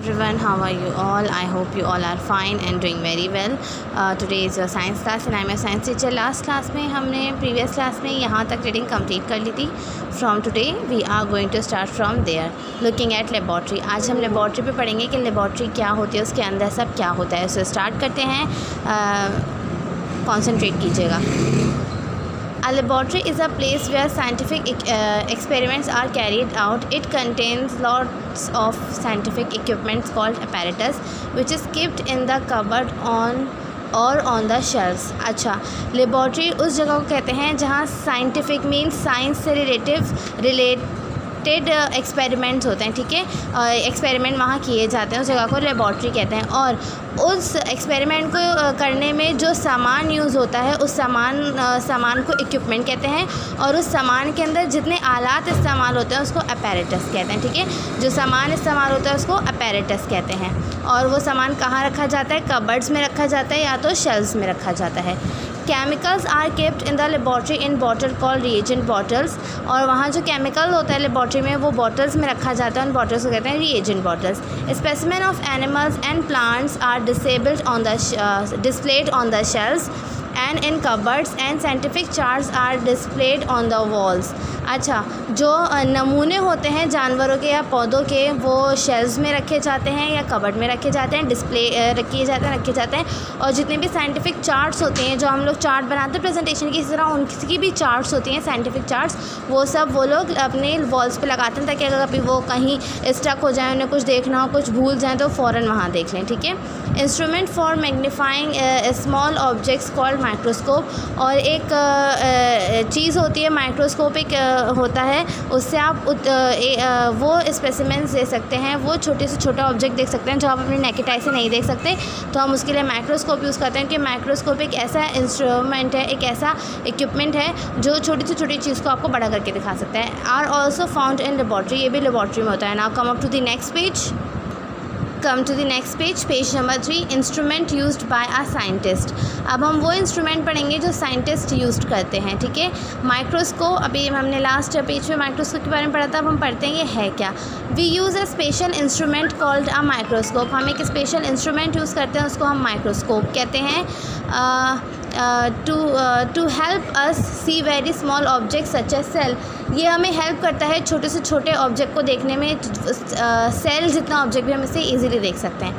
everyone, how are you all? I hope you all are fine and doing very well. Today is your science class and I am a science teacher. Last class में हमने previous class में यहाँ तक reading complete कर ली थी. From today we are going to start from there, looking at laboratory. आज हम laboratory पे पढ़ेंगे कि laboratory क्या होती है, उसके अंदर सब क्या होता है. So start करते हैं. Concentrate कीजिएगा. A laboratory is a place where scientific experiments are carried out. It contains lots of scientific equipment called apparatus, which is kept in the cupboard on the shelves. अच्छा, laboratory उस जगह को कहते हैं जहाँ साइंटिफिक मीन्स साइंस से related experiments होते हैं. ठीक है, एक्सपेरिमेंट वहाँ किए जाते हैं, उस जगह को लेबॉर्ट्री कहते हैं. और उस एक्सपेरिमेंट को करने में जो सामान यूज़ होता है उस सामान को इक्विपमेंट कहते हैं. और उस सामान के अंदर जितने आलात इस्तेमाल होते हैं उसको अपैरेटस कहते हैं. ठीक है, जो सामान इस्तेमाल होता है उसको अपैरेटस कहते हैं. और वो सामान कहाँ रखा जाता है? कबर्ड्स में रखा जाता है या तो शेल्व्स में रखा जाता है. Chemicals are kept in the laboratory in bottle called reagent bottles. और वहाँ जो केमिकल होता है लेबॉर्ट्री में वो बॉटल्स में रखा जाता है. उन बॉटल्स को कहते हैं reagent bottles. Specimen of animals and plants are displayed on the shelves and in cupboards and scientific charts are displayed on the walls. अच्छा, जो नमूने होते हैं जानवरों के या पौधों के वो शेल्व्स में रखे जाते हैं या कबर्ड में रखे जाते हैं, रखे जाते हैं. और जितने भी साइंटिफिक चार्ट्स होते हैं, जो हम लोग चार्ट बनाते हैं प्रेजेंटेशन की, इस तरह उनकी भी चार्ट्स होती हैं साइंटिफिक चार्ट्स, वो सब वो लोग अपने वॉल्स पे लगाते हैं ताकि अगर कभी वो कहीं स्टक हो जाए, उन्हें कुछ देखना हो, कुछ भूल जाएँ तो फ़ौरन वहाँ देख लें. ठीक है. Instrument for magnifying small objects called microscope. और एक चीज़ होती है माइक्रोस्कोप, एक होता है, उससे आप वो स्पेसिमेंस दे सकते हैं, वो छोटे से छोटा ऑब्जेक्ट देख सकते हैं जो आप अपनी नेकेड आई से नहीं देख सकते. तो हम उसके लिए माइक्रोस्कोप यूज़ करते हैं कि माइक्रोस्कोप एक ऐसा इंस्ट्रूमेंट है, एक ऐसा इक्विपमेंट है जो छोटी से छोटी चीज़ को आपको बड़ा करके दिखा सकता है. Are also found in laboratory. ये भी लेबॉर्ट्री में होता है. Now come up to the next page. Page number 3, instrument used by a scientist. अब हम वो इंस्ट्रूमेंट पढ़ेंगे जो साइंटिस्ट यूज़ करते हैं. ठीक है. माइक्रोस्कोप, अभी हमने लास्ट पेज पे माइक्रोस्कोप के बारे में पढ़ा था, अब हम पढ़ते हैं ये है क्या. We use a special instrument called a microscope. हम एक स्पेशल इंस्ट्रूमेंट यूज़ करते हैं, उसको हम माइक्रोस्कोप कहते हैं. To help us see very small object such as cell. ये हमें हेल्प करता है छोटे से छोटे ऑब्जेक्ट को देखने में. सेल जितना ऑब्जेक्ट भी हम इसे ईजिली देख सकते हैं.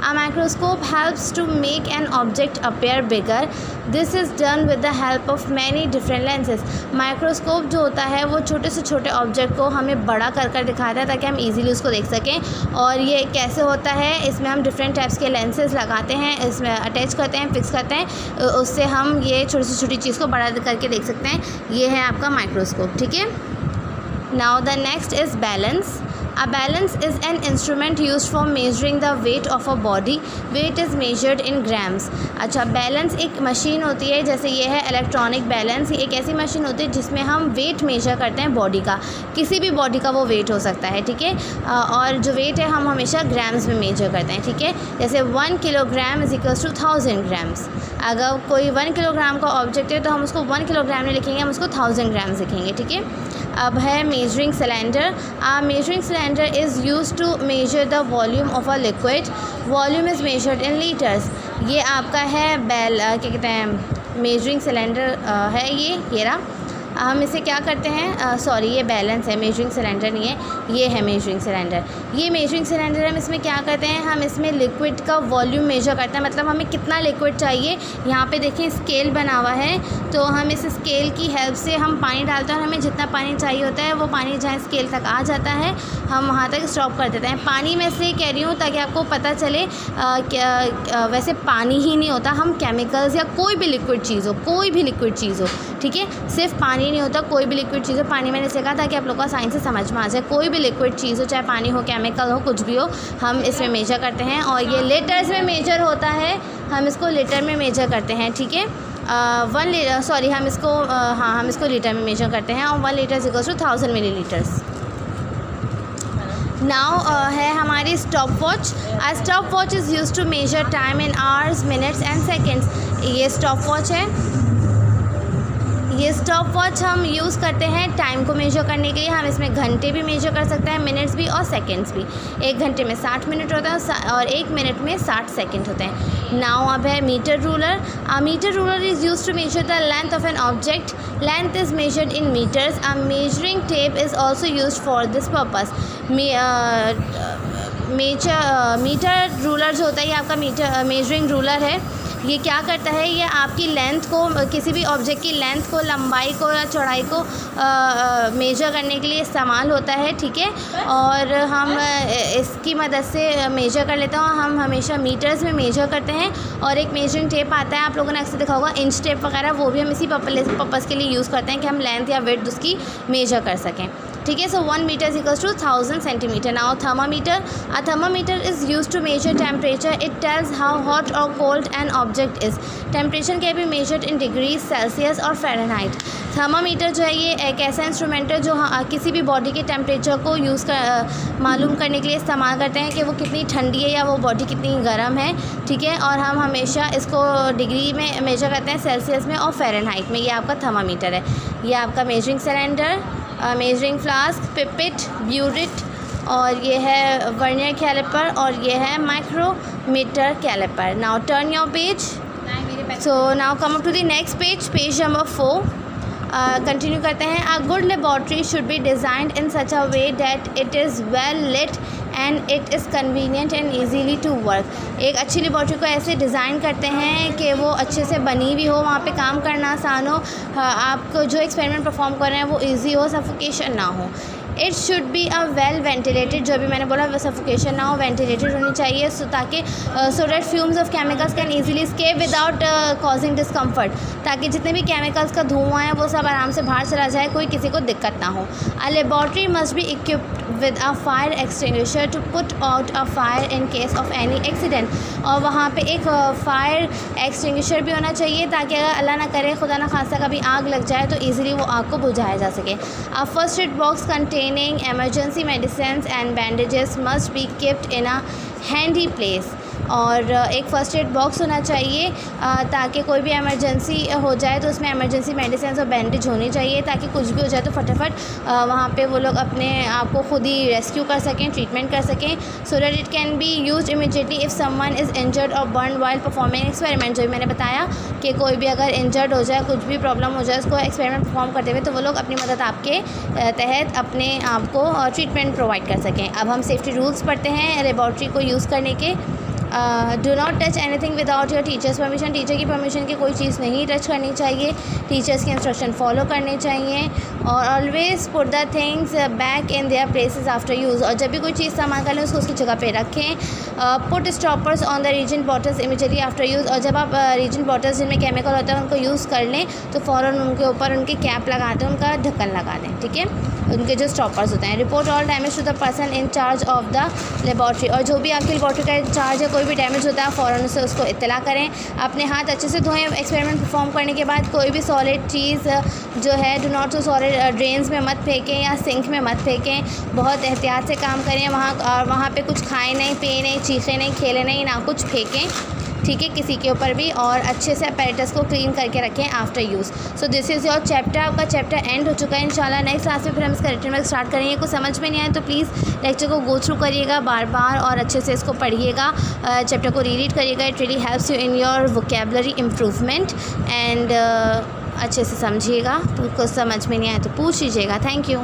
A microscope helps to make an object appear bigger. This is done with the help of many different lenses. Microscope जो होता है वो छोटे से छोटे ऑब्जेक्ट को हमें बड़ा कर दिखाता है ताकि हम इजीली उसको देख सकें. और ये कैसे होता है? इसमें हम डिफरेंट टाइप्स के लेंसेज लगाते हैं, इसमें अटैच करते हैं, फिक्स करते हैं, उससे हम ये छोटी से छोटी चीज़ को बड़ा करके देख सकते हैं. ये है आपका माइक्रोस्कोप. ठीक है. Now the next is balance. A balance is an instrument used for measuring the weight of a body. Weight is measured in grams. अच्छा, बैलेंस एक मशीन होती है, जैसे ये है इलेक्ट्रॉनिक बैलेंस. एक ऐसी मशीन होती है जिसमें हम वेट मेजर करते हैं बॉडी का. किसी भी बॉडी का वो वेट हो सकता है. ठीक है. और जो वेट है हम हमेशा ग्राम्स में मेजर करते हैं. ठीक है. जैसे 1 kilogram is equals to 1000 grams. अगर कोई 1 किलोग्राम का ऑब्जेक्ट है तो हम उसको 1 किलोग्राम में लिखेंगे, हम उसको 1000 ग्राम्स लिखेंगे. ठीक है. अब है measuring cylinder. Measuring cylinder is use to measure the volume of a liquid. Volume is measured in litres. ये आपका है क्या कहते हैं, मेजरिंग सिलेंडर है ये रहा. हम इसे क्या करते हैं, सॉरी ये बैलेंस है, मेजरिंग सिलेंडर नहीं है, ये है मेजरिंग सिलेंडर. ये मेजरिंग सिलेंडर हम इसमें क्या करते हैं, हम इसमें लिक्विड का वॉल्यूम मेजर करते हैं. मतलब हमें कितना लिक्विड चाहिए. यहाँ पे देखें स्केल बना हुआ है, तो हम इस स्केल की हेल्प से हम पानी डालते हैं और हमें जितना पानी चाहिए होता है वो पानी जहाँ स्केल तक आ जाता है हम वहाँ तक स्टॉप कर देते हैं. पानी में से कह रही हूँ ताकि आपको पता चले, वैसे पानी ही नहीं होता, हम केमिकल्स या कोई भी लिक्विड चीज़ हो, ठीक है, सिर्फ पानी नहीं होता, कोई भी लिक्विड चीज़ हो. पानी मैंने इसे कहा ताकि आप लोगों का साइंस से समझ में आ जाए. कोई भी लिक्विड चीज़ हो, चाहे पानी हो, केमिकल हो, कुछ भी हो, हम इसमें मेजर करते हैं. और ये लीटर्स में मेजर होता है, हम इसको लीटर में मेजर करते हैं. ठीक है. हम इसको लीटर में मेजर करते हैं. और 1 litre is equals to 1000 millilitres. Now है हमारी stop watch. A stop watch is use to measure time in hours, minutes and seconds. ये स्टॉप वॉच है. ये स्टॉप वॉच हम यूज़ करते हैं टाइम को मेजर करने के लिए। हम इसमें घंटे भी मेजर कर सकते हैं, मिनट्स भी और सेकंड्स भी। 1 घंटे में 60 मिनट होता है और 1 मिनट में 60 सेकंड होते हैं। नाउ अब है metre ruler. A metre ruler is used to measure the length of an object. Length is measured in metres. A measuring tape is also used for this purpose. Metre ruler जो होता है, ये आपका measuring ruler है। ये क्या करता है, ये आपकी लेंथ को, किसी भी ऑब्जेक्ट की लेंथ को, लंबाई को या चौड़ाई को मेजर करने के लिए इस्तेमाल होता है, ठीक है। और हम इसकी मदद से मेजर कर लेते हैं। हम हमेशा मीटर्स में मेजर करते हैं। और एक मेजरिंग टेप आता है, आप लोगों ने अक्सर देखा होगा, इंच टेप वगैरह, वो भी हम इसी पर्पज़ के लिए यूज़ करते हैं कि हम लेंथ या विड्थ उसकी मेजर कर सकें, ठीक है। So 1 metre is equals to 1000 centimetre. Now thermometer. A thermometer is use to measure temperature. It tells how hot और cold an object is. Temperature can be measured in degree Celsius और Fahrenheit. Thermometer जो है ये एक ऐसा instrument है जो किसी भी बॉडी के टेम्परेचर को मालूम करने के लिए इस्तेमाल करते हैं कि वो कितनी ठंडी है या वो बॉडी कितनी गर्म है, ठीक है। और हम हमेशा इसको डिग्री में मेजर करते हैं, सेल्सियस में और फ़ारेनहाइट में। ये आपका थर्मामीटर है। ये आपका measuring cylinder, measuring flask, pipette, burette, और ये है वर्नियर कैलिपर, और ये है micrometer caliper. Now turn your page. So now come up to the next page, page number 4। Continue करते हैं। A good laboratory should be designed in such a way that it is well lit and it is convenient and easily to work. एक अच्छी laboratory को ऐसे design करते हैं कि वो अच्छे से बनी भी हो, वहाँ पे काम करना आसान हो, आपको जो एक्सपेरिमेंट परफॉर्म कर रहे हैं वो ईजी हो, सफोकेशन ना हो। It should be a well ventilated, जो भी मैंने बोला वो सफोकेशन ना हो, वेंटिलेटेड होनी चाहिए, ताकि so that fumes of chemicals can easily escape without causing discomfort, ताकि जितने भी केमिकल्स का धुआं है वो सब आराम से बाहर चला जाए, कोई किसी को दिक्कत ना हो। A laboratory must be equipped with a fire extinguisher to put out a fire in case of any accident. और वहाँ पे एक फायर एक्सटिंग्विशर भी होना चाहिए, ताकि अगर अल्लाह ना करे, खुदा ना खास्ता कभी आग लग जाए तो ईजिली वो आग को बुझाया जा सके। A first aid box containing emergency medicines and bandages must be kept in a handy place। और एक फ़र्स्ट एड बॉक्स होना चाहिए ताकि कोई भी एमरजेंसी हो जाए तो उसमें एमरजेंसी मेडिसिन और बैंडेज होनी चाहिए, ताकि कुछ भी हो जाए तो फटाफट वहाँ पे वो लोग अपने आप को खुद ही रेस्क्यू कर सकें, ट्रीटमेंट कर सकें। So that it can be used immediately if someone is injured और बर्न वाइल परफॉर्मिंग एक्सपेरिमेंट। जो मैंने बताया कि कोई भी अगर इंजर्ड हो जाए, कुछ भी प्रॉब्लम हो जाए उसको एक्सपेरिमेंट परफॉर्म करते हुए, तो वो लोग अपनी मदद आपके तहत अपने आप को ट्रीटमेंट प्रोवाइड कर सकें। अब हम सेफ्टी रूल्स पढ़ते हैं लेबॉर्ट्री को यूज़ करने के। Do not touch anything without your teachers permission. Teacher की परमिशन की कोई चीज़ नहीं टच करनी चाहिए। टीचर्स के इंस्ट्रक्शन फॉलो करने चाहिए। और always put the things back in their places after use. और जब भी कोई चीज़ सामान कर लें उसको उसकी जगह पे रखें। Put stoppers on the reagent bottles immediately after use. और जब आप रीजन बॉटल्स जिनमें केमिकल होता है उनको यूज़ कर लें तो फ़ौरन उनके ऊपर उनकी कैप लगा दें, उनका ढक्कन लगा दें, ठीक है, उनके जो स्टॉपर्स होते हैं। Report all damage to the person in charge of the laboratory. और जो भी आपकी लेबॉर्ट्री का इंचार्ज है, कोई भी डैमेज होता है फ़ौरन से उसको इत्तला करें। अपने हाथ अच्छे से धोएं एक्सपेरिमेंट परफॉर्म करने के बाद। कोई भी सॉलिड चीज़ जो है do not to solid drains में मत फेंकें या सिंक में मत फेंकें। बहुत एहतियात से काम करें। वहाँ पे कुछ खाएं नहीं, पिए नहीं, चीखें नहीं, खेलें नहीं, ना कुछ फेंकें, ठीक है, किसी के ऊपर भी। और अच्छे से अपैरेटस को क्लीन करके रखें after use. So this is your chapter. आपका चैप्टर एंड हो चुका है। इंशाल्लाह नेक्स्ट क्लास में फिर हम इसका रिटर्न वर्क स्टार्ट करेंगे। कुछ समझ में नहीं आए तो प्लीज़ लेक्चर को गो थ्रू करिएगा बार बार और अच्छे से इसको पढ़िएगा, चैप्टर को रीड करिएगा। It really helps you in your vocabulary improvement and अच्छे से समझिएगा। तो कुछ समझ में नहीं आए तो पूछ लीजिएगा। Thank you.